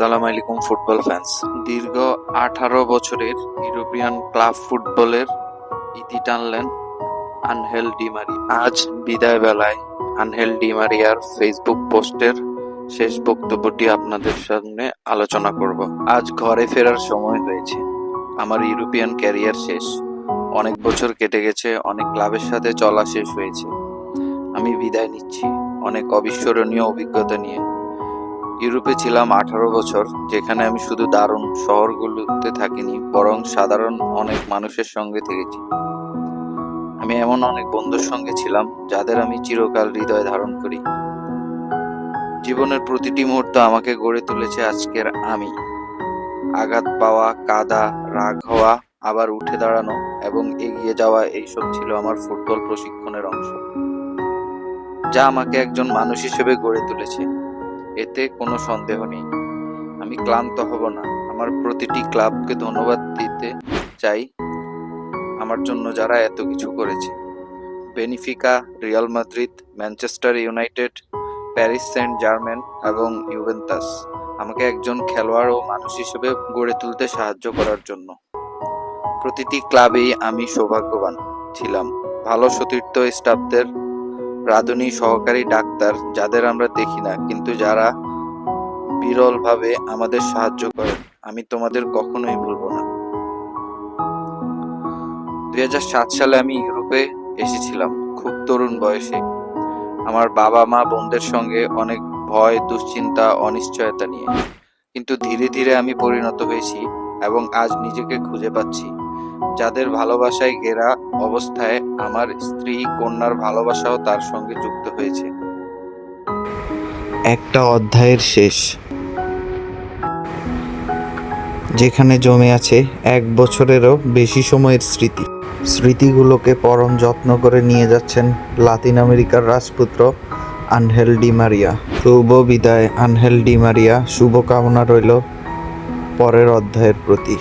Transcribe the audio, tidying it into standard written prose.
আসসালামু আলাইকুম football fans. দীর্ঘ 18 বছরের ইউরোপিয়ান ক্লাব ফুটবলের ইতি টানলেন আনহেল ডি মারিয়া। আজ বিদায় বেলায় আনহেল ডি মারিয়ার ফেসবুক পোস্টের শেষ বক্তব্যটি আপনাদের সামনে আলোচনা করব। আজ ঘরে ফেরার সময় হয়েছে। আমার ইউরোপিয়ান ক্যারিয়ার শেষ। অনেক বছর কেটে গেছে, অনেক ক্লাবের সাথে চলা শেষ হয়েছে। আমি বিদায় নিচ্ছি অনেক অবিস্মরণীয় অভিজ্ঞতা নিয়ে। ইউরোপে ছিলাম 18 বছর, যেখানে আমি শুধু দারুণ শহরগুলোতে থাকিনি, বরং সাধারণ অনেক মানুষের সঙ্গে থেকেছি। আমি এমন অনেক বন্ধুর সঙ্গে ছিলাম যাদের আমি চিরকাল হৃদয়ে ধারণ করি। জীবনের প্রতিটি মুহূর্ত আমাকে গড়ে তুলেছে আজকের আমি। আঘাত পাওয়া, কাঁদা, রাগ হওয়া, আবার উঠে দাঁড়ানো এবং এগিয়ে যাওয়া, এইসব ছিল আমার ফুটবল প্রশিক্ষণের অংশ, যা আমাকে একজন মানুষ হিসেবে গড়ে তুলেছে। এতে কোনো সন্দেহ নেই। আমি ক্লান্ত হব না। আমার প্রতিটি ক্লাবকে ধন্যবাদ দিতে চাই আমার জন্য, যারা এত কিছু করেছে। Benfica, Real Madrid, Manchester United, Paris Saint Germain এবং ইউভেন্টাস আমাকে একজন খেলোয়াড় ও মানুষ হিসেবে গড়ে তুলতে সাহায্য করার জন্য। প্রতিটি ক্লাবেই আমি সৌভাগ্যবান ছিলাম। ভালো সতীর্থ স্টাফদের, রাঁধুনি, সহকারী ডাক্তার, যাদের আমরা দেখি না কিন্তু যারা বিরলভাবে আমাদের সাহায্য করেন। আমি তোমাদের কখনোই ভুলব না। 2007 সালে আমি ইউরোপে এসেছিলাম খুব তরুণ বয়সে। আমার বাবা মা বোনদের সঙ্গে অনেক ভয়, দুশ্চিন্তা, অনিশ্চয়তা নিয়ে। কিন্তু ধীরে ধীরে আমি পরিণত হয়েছি এবং আজ নিজেকে খুঁজে পাচ্ছি, যাদের ভালোবাসায় ঘেরা অবস্থায় আমার স্ত্রী, কন্যার ভালোবাসাও তার সঙ্গে যুক্ত হয়েছে। একটা অধ্যায়ের শেষ, যেখানে জমে আছে 1 বছরেরও বেশি সময়ের স্মৃতি। স্মৃতিগুলোকে পরম যত্ন করে নিয়ে যাচ্ছেন লাতিন আমেরিকার রাজপুত্র আনহেল ডি মারিয়া। শুভ বিদায় আনহেল ডি মারিয়া। শুভকামনা রইল পরের অধ্যায়ের প্রতি।